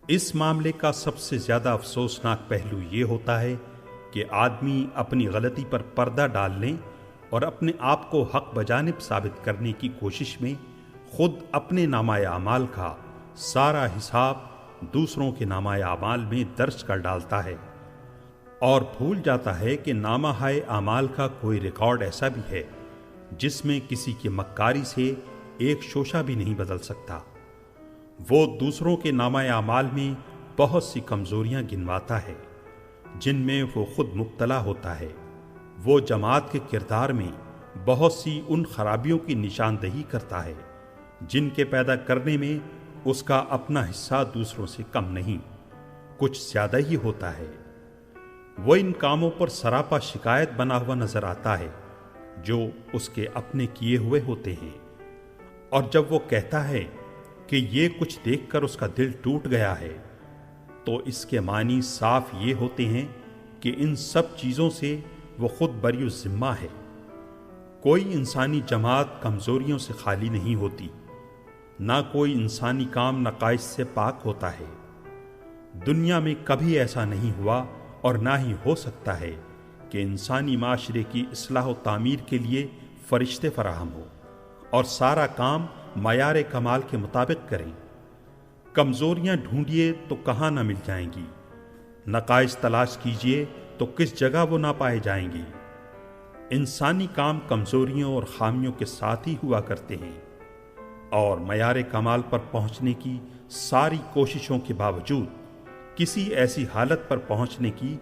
اس معاملے کا سب سے زیادہ افسوسناک پہلو یہ ہوتا ہے کہ آدمی اپنی غلطی پر پردہ ڈالنے اور اپنے آپ کو حق بجانب ثابت کرنے کی کوشش میں خود اپنے نامہ اعمال کا سارا حساب دوسروں کے نامہ اعمال میں درج کر ڈالتا ہے اور بھول جاتا ہے کہ نامہ اعمال کا کوئی ریکارڈ ایسا بھی ہے جس میں کسی کی مکاری سے ایک شوشہ بھی نہیں بدل سکتا۔ وہ دوسروں کے نامہ اعمال میں بہت سی کمزوریاں گنواتا ہے جن میں وہ خود مبتلا ہوتا ہے۔ وہ جماعت کے کردار میں بہت سی ان خرابیوں کی نشاندہی کرتا ہے جن کے پیدا کرنے میں اس کا اپنا حصہ دوسروں سے کم نہیں، کچھ زیادہ ہی ہوتا ہے۔ وہ ان کاموں پر سراپا شکایت بنا ہوا نظر آتا ہے جو اس کے اپنے کیے ہوئے ہوتے ہیں، اور جب وہ کہتا ہے کہ یہ کچھ دیکھ کر اس کا دل ٹوٹ گیا ہے تو اس کے معنی صاف یہ ہوتے ہیں کہ ان سب چیزوں سے وہ خود بری الذمہ ہے۔ کوئی انسانی جماعت کمزوریوں سے خالی نہیں ہوتی، نہ کوئی انسانی کام نقائص سے پاک ہوتا ہے۔ دنیا میں کبھی ایسا نہیں ہوا اور نہ ہی ہو سکتا ہے کہ انسانی معاشرے کی اصلاح و تعمیر کے لیے فرشتے فراہم ہو اور سارا کام معیار کمال کے مطابق کریں۔ کمزوریاں ڈھونڈیے تو کہاں نہ مل جائیں گی، نقائص تلاش کیجیے تو کس جگہ وہ نہ پائے جائیں گی۔ انسانی کام کمزوریوں اور خامیوں کے ساتھ ہی ہوا کرتے ہیں، اور معیار کمال پر پہنچنے کی ساری کوششوں کے باوجود کسی ایسی حالت پر پہنچنے کی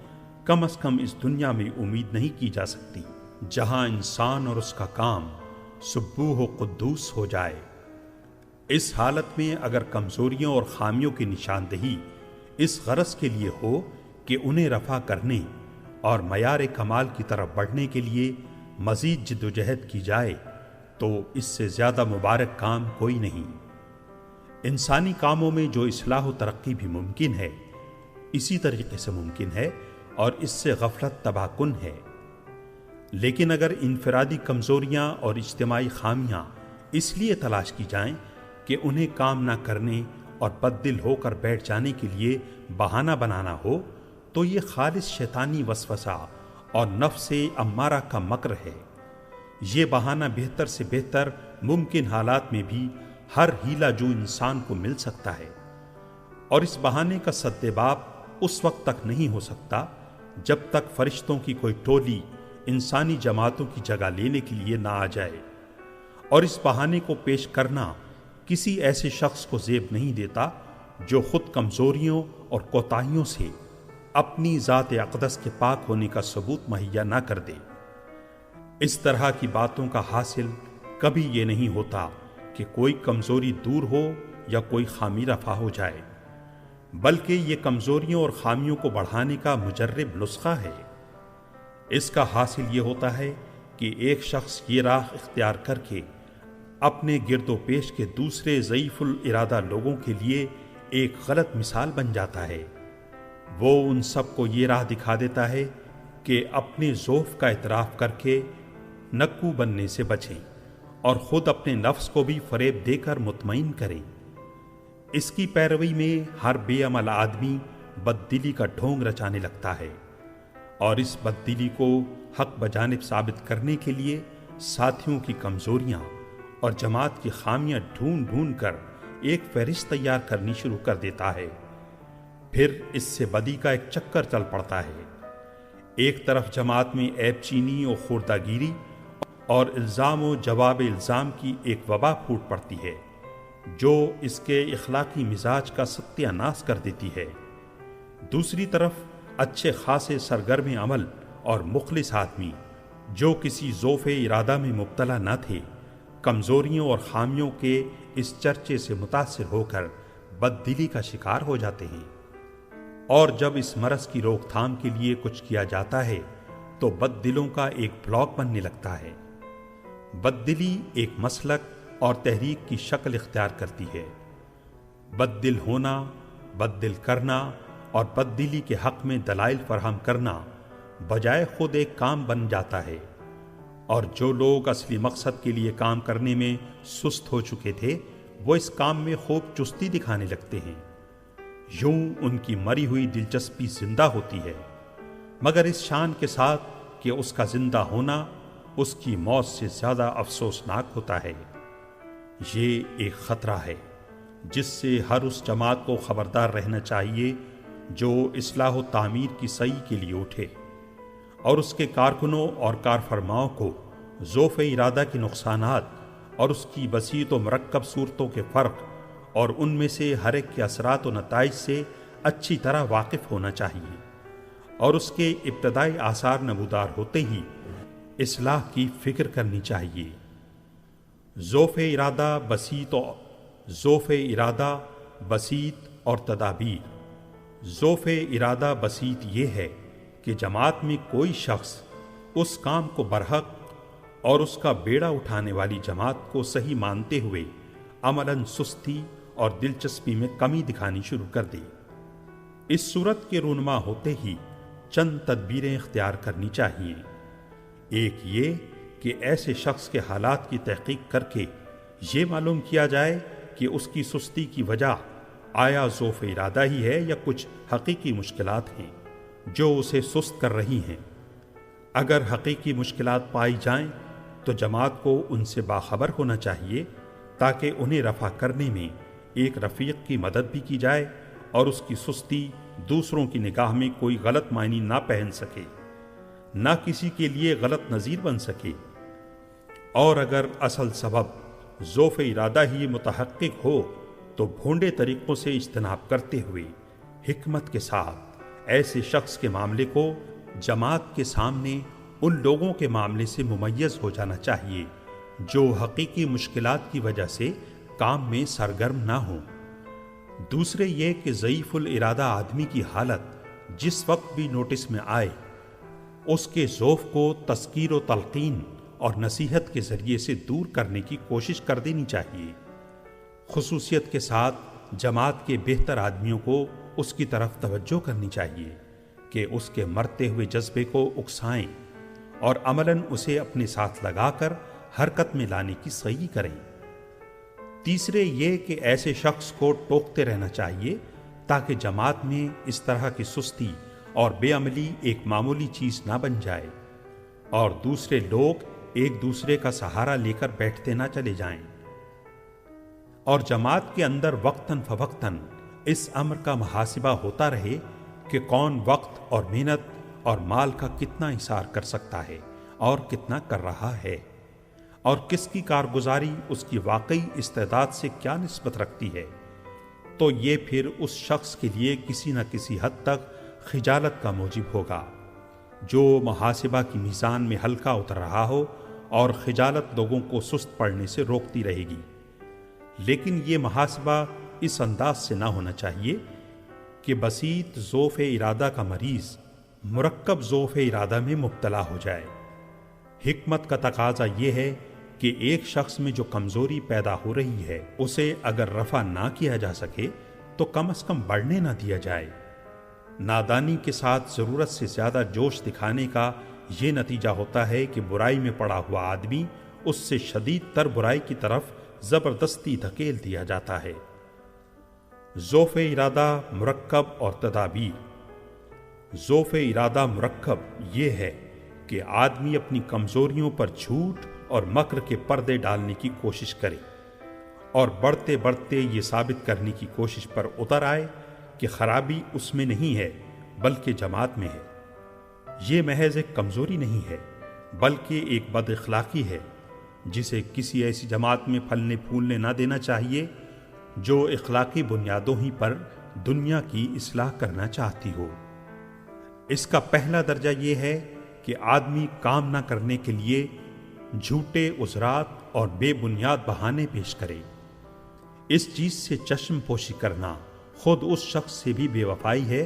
کم از کم اس دنیا میں امید نہیں کی جا سکتی جہاں انسان اور اس کا کام سبوح و قدوس ہو جائے۔ اس حالت میں اگر کمزوریوں اور خامیوں کی نشاندہی اس غرض کے لیے ہو کہ انہیں رفع کرنے اور معیار کمال کی طرف بڑھنے کے لیے مزید جد و جہد کی جائے تو اس سے زیادہ مبارک کام کوئی نہیں۔ انسانی کاموں میں جو اصلاح و ترقی بھی ممکن ہے اسی طریقے سے ممکن ہے، اور اس سے غفلت تباہ کن ہے۔ لیکن اگر انفرادی کمزوریاں اور اجتماعی خامیاں اس لیے تلاش کی جائیں کہ انہیں کام نہ کرنے اور بددل ہو کر بیٹھ جانے کے لیے بہانہ بنانا ہو تو یہ خالص شیطانی وسوسہ اور نفس امارہ کا مکر ہے۔ یہ بہانہ بہتر سے بہتر ممکن حالات میں بھی ہر ہیلا جو انسان کو مل سکتا ہے، اور اس بہانے کا سدباب اس وقت تک نہیں ہو سکتا جب تک فرشتوں کی کوئی ٹولی انسانی جماعتوں کی جگہ لینے کے لیے نہ آ جائے، اور اس بہانے کو پیش کرنا کسی ایسے شخص کو زیب نہیں دیتا جو خود کمزوریوں اور کوتاہیوں سے اپنی ذات اقدس کے پاک ہونے کا ثبوت مہیا نہ کر دے۔ اس طرح کی باتوں کا حاصل کبھی یہ نہیں ہوتا کہ کوئی کمزوری دور ہو یا کوئی خامی رفع ہو جائے، بلکہ یہ کمزوریوں اور خامیوں کو بڑھانے کا مجرب نسخہ ہے۔ اس کا حاصل یہ ہوتا ہے کہ ایک شخص یہ راہ اختیار کر کے اپنے گرد و پیش کے دوسرے ضعیف الارادہ لوگوں کے لیے ایک غلط مثال بن جاتا ہے۔ وہ ان سب کو یہ راہ دکھا دیتا ہے کہ اپنے ضعف کا اعتراف کر کے نکو بننے سے بچیں اور خود اپنے نفس کو بھی فریب دے کر مطمئن کریں۔ اس کی پیروی میں ہر بے عمل آدمی بددلی کا ڈھونگ رچانے لگتا ہے، اور اس بددلی کو حق بجانب ثابت کرنے کے لیے ساتھیوں کی کمزوریاں اور جماعت کی خامیاں ڈھونڈ ڈھونڈ کر ایک فہرست تیار کرنی شروع کر دیتا ہے۔ پھر اس سے بدی کا ایک چکر چل پڑتا ہے۔ ایک طرف جماعت میں عیب چینی اور خوردہ گیری اور الزام و جواب الزام کی ایک وبا پھوٹ پڑتی ہے جو اس کے اخلاقی مزاج کا ستیہ ناش کر دیتی ہے۔ دوسری طرف اچھے خاصے سرگرم عمل اور مخلص آدمی جو کسی ضعف ارادہ میں مبتلا نہ تھے، کمزوریوں اور خامیوں کے اس چرچے سے متاثر ہو کر بددلی کا شکار ہو جاتے ہیں، اور جب اس مرض کی روک تھام کے لیے کچھ کیا جاتا ہے تو بد دلوں کا ایک بلاک بننے لگتا ہے۔ بد دلی ایک مسلک اور تحریک کی شکل اختیار کرتی ہے۔ بد دل ہونا، بد دل کرنا اور بد دلی کے حق میں دلائل فراہم کرنا بجائے خود ایک کام بن جاتا ہے، اور جو لوگ اصلی مقصد کے لیے کام کرنے میں سست ہو چکے تھے وہ اس کام میں خوب چستی دکھانے لگتے ہیں۔ یوں ان کی مری ہوئی دلچسپی زندہ ہوتی ہے، مگر اس شان کے ساتھ کہ اس کا زندہ ہونا اس کی موت سے زیادہ افسوسناک ہوتا ہے۔ یہ ایک خطرہ ہے جس سے ہر اس جماعت کو خبردار رہنا چاہیے جو اصلاح و تعمیر کی سعی کے لیے اٹھے، اور اس کے کارکنوں اور کارفرماؤں کو ضعف ارادہ کے نقصانات اور اس کی بسیط و مرکب صورتوں کے فرق اور ان میں سے ہر ایک کے اثرات و نتائج سے اچھی طرح واقف ہونا چاہیے، اور اس کے ابتدائی آثار نمودار ہوتے ہی اصلاح کی فکر کرنی چاہیے۔ ضعف ارادہ بسیط اور تدابیر۔ ضعف ارادہ بسیط یہ ہے کہ جماعت میں کوئی شخص اس کام کو برحق اور اس کا بیڑا اٹھانے والی جماعت کو صحیح مانتے ہوئے عملاً سستی اور دلچسپی میں کمی دکھانی شروع کر دے۔ اس صورت کے رونما ہوتے ہی چند تدبیریں اختیار کرنی چاہیے۔ ایک یہ کہ ایسے شخص کے حالات کی تحقیق کر کے یہ معلوم کیا جائے کہ اس کی سستی کی وجہ آیا ضعف ارادہ ہی ہے یا کچھ حقیقی مشکلات ہیں جو اسے سست کر رہی ہیں۔ اگر حقیقی مشکلات پائی جائیں تو جماعت کو ان سے باخبر ہونا چاہیے تاکہ انہیں رفع کرنے میں ایک رفیق کی مدد بھی کی جائے اور اس کی سستی دوسروں کی نگاہ میں کوئی غلط معنی نہ پہن سکے، نہ کسی کے لیے غلط نظیر بن سکے۔ اور اگر اصل سبب ضعف ارادہ ہی متحقق ہو تو بھونڈے طریقوں سے اجتناب کرتے ہوئے حکمت کے ساتھ ایسے شخص کے معاملے کو جماعت کے سامنے ان لوگوں کے معاملے سے ممیز ہو جانا چاہیے جو حقیقی مشکلات کی وجہ سے کام میں سرگرم نہ ہوں۔ دوسرے یہ کہ ضعیف الارادہ آدمی کی حالت جس وقت بھی نوٹس میں آئے اس کے ضعف کو تذکیر و تلقین اور نصیحت کے ذریعے سے دور کرنے کی کوشش کر دینی چاہیے۔ خصوصیت کے ساتھ جماعت کے بہتر آدمیوں کو اس کی طرف توجہ کرنی چاہیے کہ اس کے مرتے ہوئے جذبے کو اکسائیں اور عملاً اسے اپنے ساتھ لگا کر حرکت میں لانے کی سعی کریں۔ تیسرے یہ کہ ایسے شخص کو ٹوکتے رہنا چاہیے تاکہ جماعت میں اس طرح کی سستی اور بے عملی ایک معمولی چیز نہ بن جائے اور دوسرے لوگ ایک دوسرے کا سہارا لے کر بیٹھتے نہ چلے جائیں، اور جماعت کے اندر وقتاً فوقتاً اس امر کا محاسبہ ہوتا رہے کہ کون وقت اور محنت اور مال کا کتنا اثار کر سکتا ہے اور کتنا کر رہا ہے، اور کس کی کارگزاری اس کی واقعی استعداد سے کیا نسبت رکھتی ہے، تو یہ پھر اس شخص کے لیے کسی نہ کسی حد تک خجالت کا موجب ہوگا جو محاسبہ کی میزان میں ہلکا اتر رہا ہو، اور خجالت لوگوں کو سست پڑنے سے روکتی رہے گی۔ لیکن یہ محاسبہ اس انداز سے نہ ہونا چاہیے کہ بسیط ضعف ارادہ کا مریض مرکب ضعف ارادہ میں مبتلا ہو جائے۔ حکمت کا تقاضا یہ ہے کہ ایک شخص میں جو کمزوری پیدا ہو رہی ہے اسے اگر رفع نہ کیا جا سکے تو کم از کم بڑھنے نہ دیا جائے۔ نادانی کے ساتھ ضرورت سے زیادہ جوش دکھانے کا یہ نتیجہ ہوتا ہے کہ برائی میں پڑا ہوا آدمی اس سے شدید تر برائی کی طرف زبردستی دھکیل دیا جاتا ہے۔ ضعف ارادہ مرکب اور تدابیر۔ ضعف ارادہ مرکب یہ ہے کہ آدمی اپنی کمزوریوں پر جھوٹ اور مکر کے پردے ڈالنے کی کوشش کرے اور بڑھتے بڑھتے یہ ثابت کرنے کی کوشش پر اتر آئے کہ خرابی اس میں نہیں ہے بلکہ جماعت میں ہے۔ یہ محض ایک کمزوری نہیں ہے بلکہ ایک بد اخلاقی ہے جسے کسی ایسی جماعت میں پھلنے پھولنے نہ دینا چاہیے جو اخلاقی بنیادوں ہی پر دنیا کی اصلاح کرنا چاہتی ہو۔ اس کا پہلا درجہ یہ ہے کہ آدمی کام نہ کرنے کے لیے جھوٹے عذرات اور بے بنیاد بہانے پیش کرے۔ اس چیز سے چشم پوشی کرنا خود اس شخص سے بھی بے وفائی ہے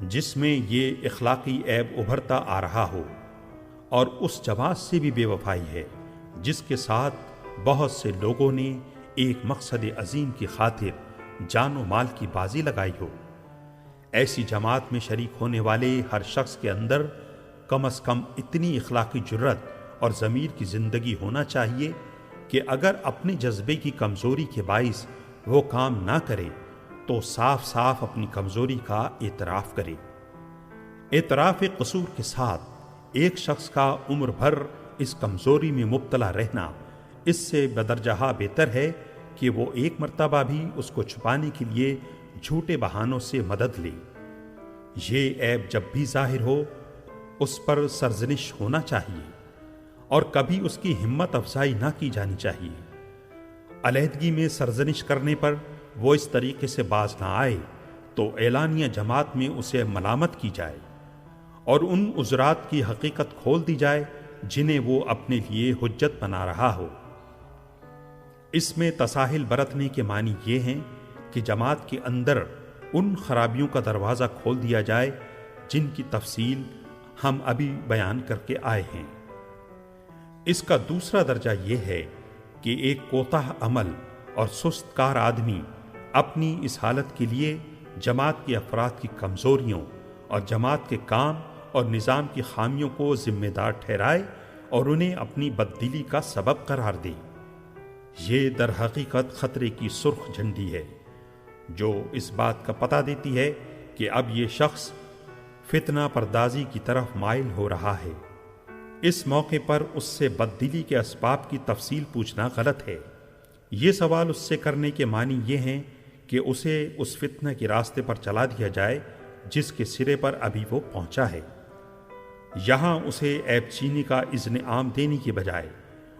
جس میں یہ اخلاقی عیب ابھرتا آ رہا ہو، اور اس جماعت سے بھی بے وفائی ہے جس کے ساتھ بہت سے لوگوں نے ایک مقصد عظیم کی خاطر جان و مال کی بازی لگائی ہو۔ ایسی جماعت میں شریک ہونے والے ہر شخص کے اندر کم از کم اتنی اخلاقی جرت اور ضمیر کی زندگی ہونا چاہیے کہ اگر اپنے جذبے کی کمزوری کے باعث وہ کام نہ کرے تو صاف صاف اپنی کمزوری کا اعتراف کرے۔ اعتراف قصور کے ساتھ ایک شخص کا عمر بھر اس کمزوری میں مبتلا رہنا اس سے بدرجہ بہتر ہے کہ وہ ایک مرتبہ بھی اس کو چھپانے کے لیے جھوٹے بہانوں سے مدد لے۔ یہ عیب جب بھی ظاہر ہو اس پر سرزنش ہونا چاہیے اور کبھی اس کی ہمت افزائی نہ کی جانی چاہیے۔ علیحدگی میں سرزنش کرنے پر وہ اس طریقے سے باز نہ آئے تو اعلانیہ جماعت میں اسے ملامت کی جائے اور ان عذرات کی حقیقت کھول دی جائے جنہیں وہ اپنے لیے حجت بنا رہا ہو۔ اس میں تساہل برتنے کے معنی یہ ہیں کہ جماعت کے اندر ان خرابیوں کا دروازہ کھول دیا جائے جن کی تفصیل ہم ابھی بیان کر کے آئے ہیں۔ اس کا دوسرا درجہ یہ ہے کہ ایک کوتاہ عمل اور سست کار آدمی اپنی اس حالت کے لیے جماعت کے افراد کی کمزوریوں اور جماعت کے کام اور نظام کی خامیوں کو ذمہ دار ٹھہرائے اور انہیں اپنی بددلی کا سبب قرار دے۔ یہ در حقیقت خطرے کی سرخ جھنڈی ہے جو اس بات کا پتہ دیتی ہے کہ اب یہ شخص فتنہ پردازی کی طرف مائل ہو رہا ہے۔ اس موقع پر اس سے بددلی کے اسباب کی تفصیل پوچھنا غلط ہے۔ یہ سوال اس سے کرنے کے معنی یہ ہیں کہ اسے اس فتنہ کے راستے پر چلا دیا جائے جس کے سرے پر ابھی وہ پہنچا ہے۔ یہاں اسے عیب چینی کا اذن عام دینے کی بجائے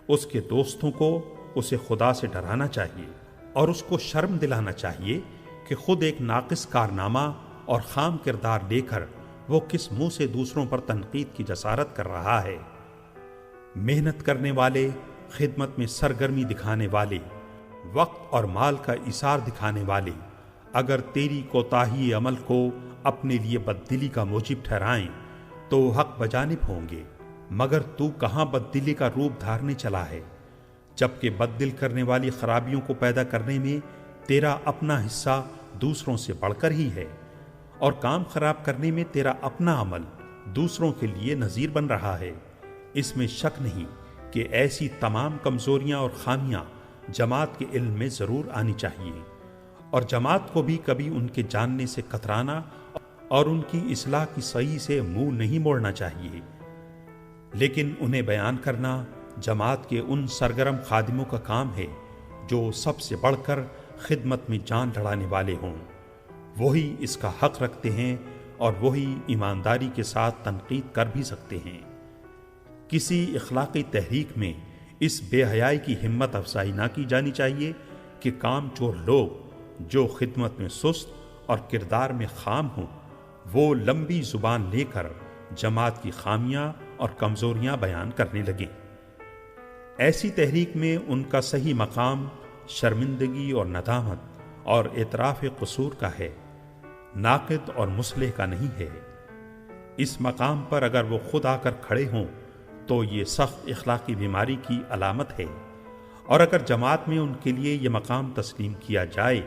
اس کے دوستوں کو اسے خدا سے ڈرانا چاہیے اور اس کو شرم دلانا چاہیے کہ خود ایک ناقص کارنامہ اور خام کردار لے کر وہ کس منہ سے دوسروں پر تنقید کی جسارت کر رہا ہے۔ محنت کرنے والے، خدمت میں سرگرمی دکھانے والے، وقت اور مال کا ایثار دکھانے والے اگر تیری کوتاہی عمل کو اپنے لیے بددلی کا موجب ٹھہرائیں تو حق بجانب ہوں گے، مگر تو کہاں بددلی کا روپ دھارنے چلا ہے، جبکہ بددل کرنے والی خرابیوں کو پیدا کرنے میں تیرا اپنا حصہ دوسروں سے بڑھ کر ہی ہے، اور کام خراب کرنے میں تیرا اپنا عمل دوسروں کے لیے نذیر بن رہا ہے۔ اس میں شک نہیں کہ ایسی تمام کمزوریاں اور خامیاں جماعت کے علم میں ضرور آنی چاہیے، اور جماعت کو بھی کبھی ان کے جاننے سے کترانا اور ان کی اصلاح کی صحیح سے منہ نہیں موڑنا چاہیے، لیکن انہیں بیان کرنا جماعت کے ان سرگرم خادموں کا کام ہے جو سب سے بڑھ کر خدمت میں جان لڑانے والے ہوں۔ وہی اس کا حق رکھتے ہیں اور وہی ایمانداری کے ساتھ تنقید کر بھی سکتے ہیں۔ کسی اخلاقی تحریک میں اس بے حیائی کی ہمت افزائی نہ کی جانی چاہیے کہ کام چور لوگ جو خدمت میں سست اور کردار میں خام ہوں وہ لمبی زبان لے کر جماعت کی خامیاں اور کمزوریاں بیان کرنے لگیں۔ ایسی تحریک میں ان کا صحیح مقام شرمندگی اور ندامت اور اعتراف قصور کا ہے، ناقد اور مصلح کا نہیں ہے۔ اس مقام پر اگر وہ خود آ کر کھڑے ہوں تو یہ سخت اخلاقی بیماری کی علامت ہے، اور اگر جماعت میں ان کے لیے یہ مقام تسلیم کیا جائے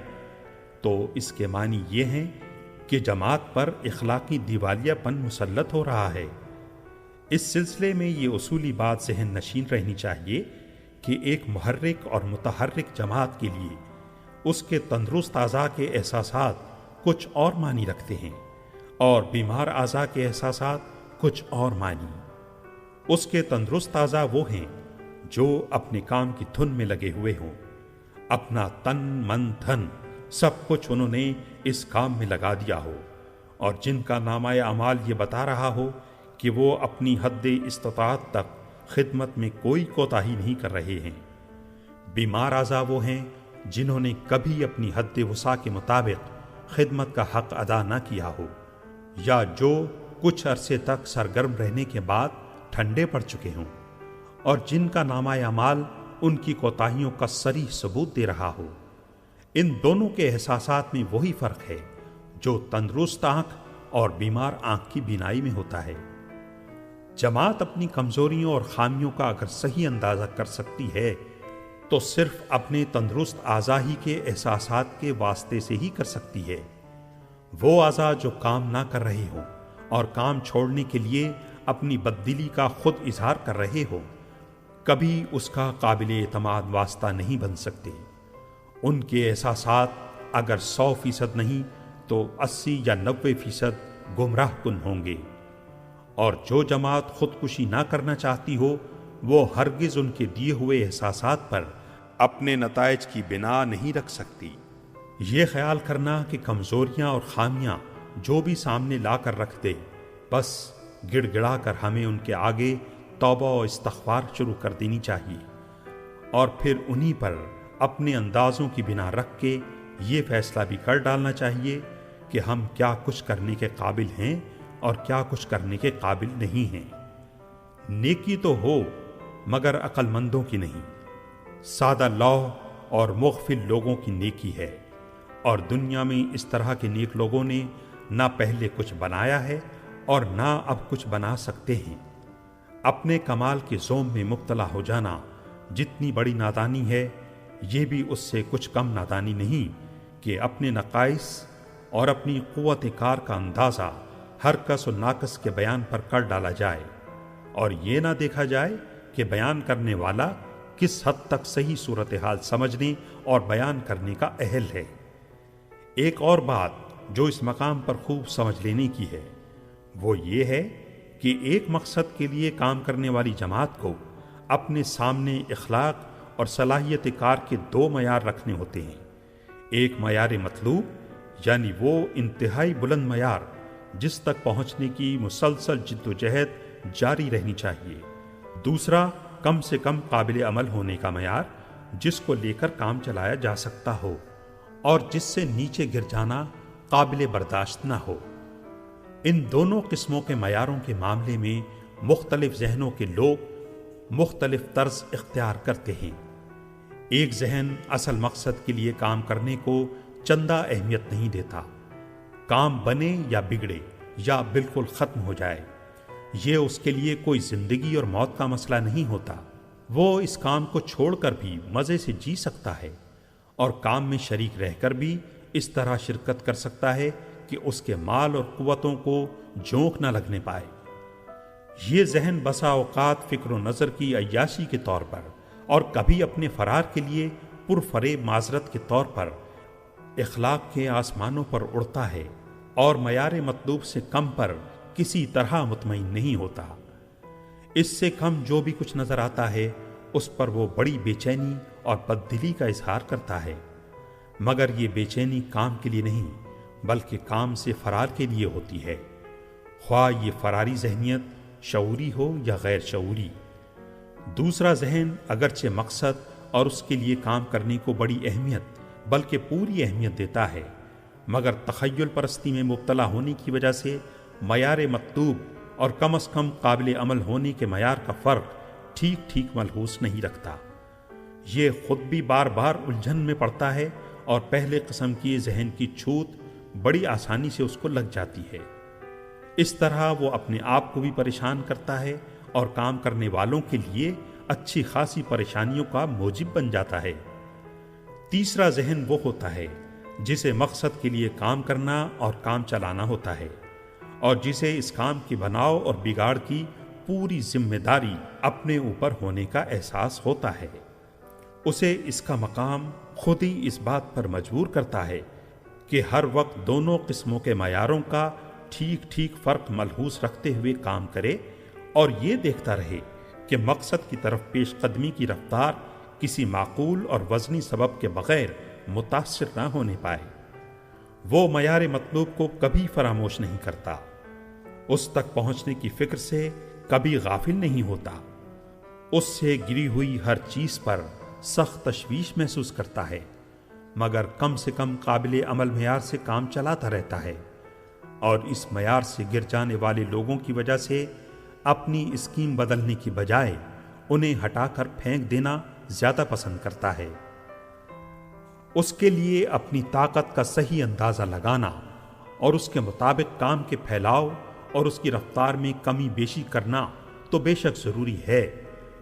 تو اس کے معنی یہ ہیں کہ جماعت پر اخلاقی دیوالیہ پن مسلط ہو رہا ہے۔ اس سلسلے میں یہ اصولی بات ذہن نشین رہنی چاہیے کہ ایک محرک اور متحرک جماعت کے لیے اس کے تندرست اعضاء کے احساسات کچھ اور معنی رکھتے ہیں اور بیمار اعضاء کے احساسات کچھ اور معنی۔ اس کے تندرست اعضاء وہ ہیں جو اپنے کام کی دھن میں لگے ہوئے ہوں، اپنا تن من دھن سب کچھ انہوں نے اس کام میں لگا دیا ہو، اور جن کا نامہ اعمال یہ بتا رہا ہو کہ وہ اپنی حد استطاعت تک خدمت میں کوئی کوتاہی نہیں کر رہے ہیں۔ بیمار اعضاء وہ ہیں جنہوں نے کبھی اپنی حد وسع کے مطابق خدمت کا حق ادا نہ کیا ہو، یا جو کچھ عرصے تک سرگرم رہنے کے بعد ٹھنڈے پڑ چکے ہوں، اور جن کا نامہ اعمال ان کی کوتاہیوں کا صریح ثبوت دے رہا ہو۔ ان دونوں کے احساسات میں وہی فرق ہے جو تندرست آنکھ اور بیمار آنکھ کی بینائی میں ہوتا ہے۔ جماعت اپنی کمزوریوں اور خامیوں کا اگر صحیح اندازہ کر سکتی ہے تو صرف اپنے تندرست اعضاء ہی کے احساسات کے واسطے سے ہی کر سکتی ہے۔ وہ اعضاء جو کام نہ کر رہے ہوں اور کام چھوڑنے کے لیے اپنی بددلی کا خود اظہار کر رہے ہوں، کبھی اس کا قابل اعتماد واسطہ نہیں بن سکتے۔ ان کے احساسات اگر 100% نہیں تو 80 یا 90% گمراہ کن ہوں گے۔ اور جو جماعت خودکشی نہ کرنا چاہتی ہو وہ ہرگز ان کے دیے ہوئے احساسات پر اپنے نتائج کی بنا نہیں رکھ سکتی۔ یہ خیال کرنا کہ کمزوریاں اور خامیاں جو بھی سامنے لا کر رکھ دے، بس گڑ گڑا کر ہمیں ان کے آگے توبہ و استغفار شروع کر دینی چاہیے، اور پھر انہی پر اپنے اندازوں کی بنا رکھ کے یہ فیصلہ بھی کر ڈالنا چاہیے کہ ہم کیا کچھ کرنے کے قابل ہیں اور کیا کچھ کرنے کے قابل نہیں ہیں۔ نیکی تو ہو مگر عقل مندوں کی نہیں، سادہ لوح اور مغفل لوگوں کی نیکی ہے، اور دنیا میں اس طرح کے نیک لوگوں نے نہ پہلے کچھ بنایا ہے اور نہ اب کچھ بنا سکتے ہیں۔ اپنے کمال کے زوم میں مبتلا ہو جانا جتنی بڑی نادانی ہے، یہ بھی اس سے کچھ کم نادانی نہیں کہ اپنے نقائص اور اپنی قوت کار کا اندازہ ہر کس و ناقص کے بیان پر کر ڈالا جائے، اور یہ نہ دیکھا جائے کہ بیان کرنے والا کس حد تک صحیح صورتحال سمجھنے اور بیان کرنے کا اہل ہے۔ ایک اور بات جو اس مقام پر خوب سمجھ لینے کی ہے وہ یہ ہے کہ ایک مقصد کے لیے کام کرنے والی جماعت کو اپنے سامنے اخلاق اور صلاحیت کار کے 2 معیار رکھنے ہوتے ہیں۔ ایک معیار مطلوب یعنی وہ انتہائی بلند معیار جس تک پہنچنے کی مسلسل جد و جہد جاری رہنی چاہیے۔ دوسرا کم سے کم قابل عمل ہونے کا معیار جس کو لے کر کام چلایا جا سکتا ہو اور جس سے نیچے گر جانا قابل برداشت نہ ہو۔ ان دونوں قسموں کے معیاروں کے معاملے میں مختلف ذہنوں کے لوگ مختلف طرز اختیار کرتے ہیں۔ ایک ذہن اصل مقصد کے لیے کام کرنے کو چندہ اہمیت نہیں دیتا، کام بنے یا بگڑے یا بالکل ختم ہو جائے، یہ اس کے لیے کوئی زندگی اور موت کا مسئلہ نہیں ہوتا۔ وہ اس کام کو چھوڑ کر بھی مزے سے جی سکتا ہے اور کام میں شریک رہ کر بھی اس طرح شرکت کر سکتا ہے کہ اس کے مال اور قوتوں کو جھونک نہ لگنے پائے۔ یہ ذہن بسا اوقات فکر و نظر کی عیاشی کے طور پر اور کبھی اپنے فرار کے لیے پرفریب معذرت کے طور پر اخلاق کے آسمانوں پر اڑتا ہے اور معیار مطلوب سے کم پر کسی طرح مطمئن نہیں ہوتا۔ اس سے کم جو بھی کچھ نظر آتا ہے اس پر وہ بڑی بے چینی اور بددلی کا اظہار کرتا ہے، مگر یہ بے چینی کام کے لیے نہیں بلکہ کام سے فرار کے لیے ہوتی ہے، خواہ یہ فراری ذہنیت شعوری ہو یا غیر شعوری۔ دوسرا ذہن اگرچہ مقصد اور اس کے لیے کام کرنے کو بڑی اہمیت بلکہ پوری اہمیت دیتا ہے، مگر تخیل پرستی میں مبتلا ہونے کی وجہ سے معیار مطلوب اور کم از کم قابل عمل ہونے کے معیار کا فرق ٹھیک ٹھیک ملحوظ نہیں رکھتا۔ یہ خود بھی بار بار الجھن میں پڑتا ہے اور پہلے قسم کی ذہن کی چھوت بڑی آسانی سے اس کو لگ جاتی ہے۔ اس طرح وہ اپنے آپ کو بھی پریشان کرتا ہے اور کام کرنے والوں کے لیے اچھی خاصی پریشانیوں کا موجب بن جاتا ہے۔ تیسرا ذہن وہ ہوتا ہے جسے مقصد کے لیے کام کرنا اور کام چلانا ہوتا ہے، اور جسے اس کام کے بناؤ اور بگاڑ کی پوری ذمہ داری اپنے اوپر ہونے کا احساس ہوتا ہے۔ اسے اس کا مقام خود ہی اس بات پر مجبور کرتا ہے کہ ہر وقت دونوں قسموں کے معیاروں کا ٹھیک ٹھیک فرق ملحوظ رکھتے ہوئے کام کرے اور یہ دیکھتا رہے کہ مقصد کی طرف پیش قدمی کی رفتار کسی معقول اور وزنی سبب کے بغیر متاثر نہ ہونے پائے۔ وہ معیار مطلوب کو کبھی فراموش نہیں کرتا، اس تک پہنچنے کی فکر سے کبھی غافل نہیں ہوتا، اس سے گری ہوئی ہر چیز پر سخت تشویش محسوس کرتا ہے، مگر کم سے کم قابل عمل معیار سے کام چلاتا رہتا ہے، اور اس معیار سے گر جانے والے لوگوں کی وجہ سے اپنی اسکیم بدلنے کی بجائے انہیں ہٹا کر پھینک دینا زیادہ پسند کرتا ہے۔ اس کے لیے اپنی طاقت کا صحیح اندازہ لگانا اور اس کے مطابق کام کے پھیلاؤ اور اس کی رفتار میں کمی بیشی کرنا تو بے شک ضروری ہے۔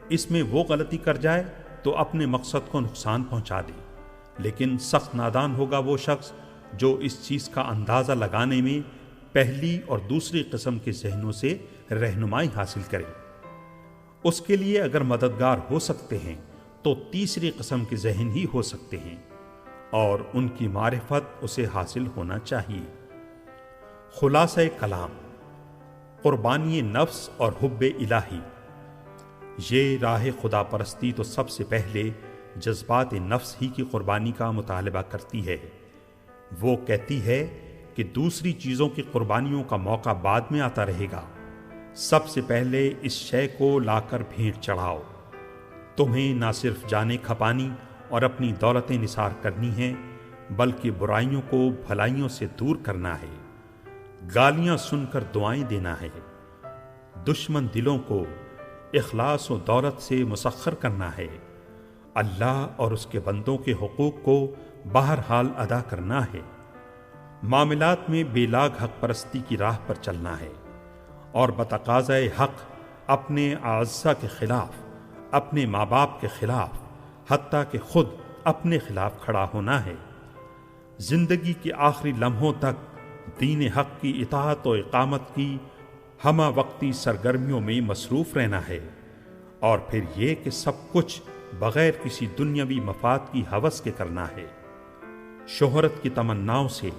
اس میں وہ غلطی کر جائے تو اپنے مقصد کو نقصان پہنچا دے، لیکن سخت نادان ہوگا وہ شخص جو اس چیز کا اندازہ لگانے میں پہلی اور دوسری قسم کے ذہنوں سے رہنمائی حاصل کرے۔ اس کے لیے اگر مددگار ہو سکتے ہیں تو تیسری قسم کے ذہن ہی ہو سکتے ہیں، اور ان کی معرفت اسے حاصل ہونا چاہیے۔ خلاصہ کلام، قربانی نفس اور حب الہی۔ یہ راہ خدا پرستی تو سب سے پہلے جذبات نفس ہی کی قربانی کا مطالبہ کرتی ہے۔ وہ کہتی ہے کہ دوسری چیزوں کی قربانیوں کا موقع بعد میں آتا رہے گا، سب سے پہلے اس شے کو لا کر بھیٹ چڑھاؤ۔ تمہیں نہ صرف جانیں کھپانی اور اپنی دولتیں نثار کرنی ہیں، بلکہ برائیوں کو بھلائیوں سے دور کرنا ہے، گالیاں سن کر دعائیں دینا ہے، دشمن دلوں کو اخلاص و دولت سے مسخر کرنا ہے، اللہ اور اس کے بندوں کے حقوق کو بہرحال ادا کرنا ہے، معاملات میں بے لاگ حق پرستی کی راہ پر چلنا ہے، اور بتقاضۂ حق اپنے اعزاء کے خلاف، اپنے ماں باپ کے خلاف، حتیٰ کہ خود اپنے خلاف کھڑا ہونا ہے۔ زندگی کے آخری لمحوں تک دین حق کی اطاعت و اقامت کی ہمہ وقتی سرگرمیوں میں مصروف رہنا ہے، اور پھر یہ کہ سب کچھ بغیر کسی دنیاوی مفاد کی ہوس کے کرنا ہے۔ شہرت کی تمناؤں سے،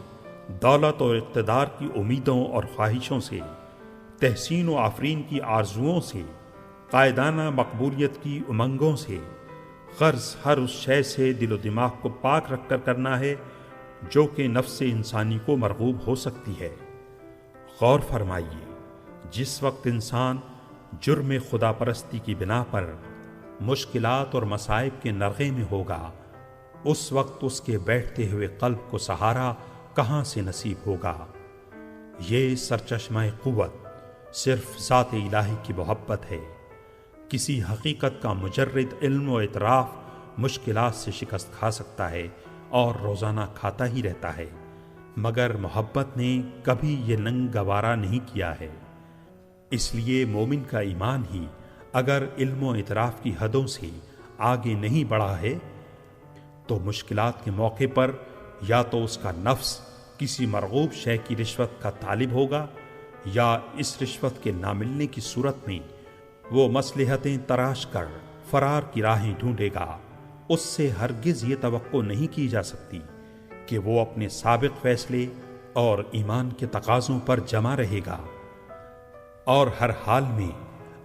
دولت اور اقتدار کی امیدوں اور خواہشوں سے، تحسین و آفرین کی آرزوؤں سے، قائدانہ مقبولیت کی امنگوں سے، غرض ہر اس شے سے دل و دماغ کو پاک رکھ کر کرنا ہے جو کہ نفس انسانی کو مرغوب ہو سکتی ہے۔ غور فرمائیے، جس وقت انسان جرم خدا پرستی کی بنا پر مشکلات اور مصائب کے نرغے میں ہوگا، اس وقت اس کے بیٹھتے ہوئے قلب کو سہارا کہاں سے نصیب ہوگا؟ یہ سرچشمہ قوت صرف ذات الہی کی محبت ہے۔ کسی حقیقت کا مجرد علم و اعتراف مشکلات سے شکست کھا سکتا ہے اور روزانہ کھاتا ہی رہتا ہے، مگر محبت نے کبھی یہ ننگ گوارا نہیں کیا ہے۔ اس لیے مومن کا ایمان ہی اگر علم و اعتراف کی حدوں سے آگے نہیں بڑھا ہے تو مشکلات کے موقع پر یا تو اس کا نفس کسی مرغوب شے کی رشوت کا طالب ہوگا، یا اس رشوت کے نہ ملنے کی صورت میں وہ مصلحتیں تراش کر فرار کی راہیں ڈھونڈے گا۔ اس سے ہرگز یہ توقع نہیں کی جا سکتی کہ وہ اپنے سابق فیصلے اور ایمان کے تقاضوں پر جمع رہے گا، اور ہر حال میں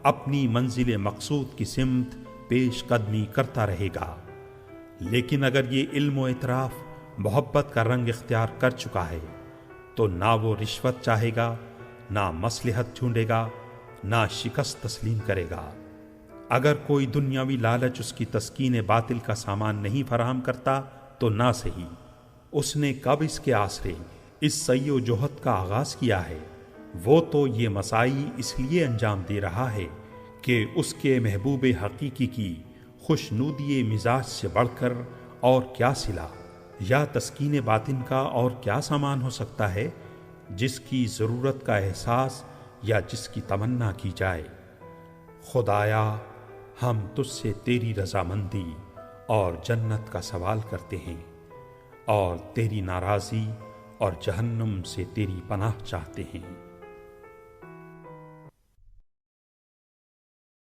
اپنی منزل مقصود کی سمت پیش قدمی کرتا رہے گا۔ لیکن اگر یہ علم و اعتراف محبت کا رنگ اختیار کر چکا ہے تو نہ وہ رشوت چاہے گا، نہ مصلحت ڈھونڈے گا، نہ شکست تسلیم کرے گا۔ اگر کوئی دنیاوی لالچ اس کی تسکین باطل کا سامان نہیں فراہم کرتا تو نہ صحیح، اس نے کب اس کے آسرے اس سعی و جہد کا آغاز کیا ہے؟ وہ تو یہ مساعی اس لیے انجام دے رہا ہے کہ اس کے محبوب حقیقی کی خوشنودی مزاج سے بڑھ کر اور کیا صلہ یا تسکین باطن کا اور کیا سامان ہو سکتا ہے جس کی ضرورت کا احساس یا جس کی تمنا کی جائے۔ خدایا، ہم تجھ سے تیری رضامندی اور جنت کا سوال کرتے ہیں، اور تیری ناراضی اور جہنم سے تیری پناہ چاہتے ہیں۔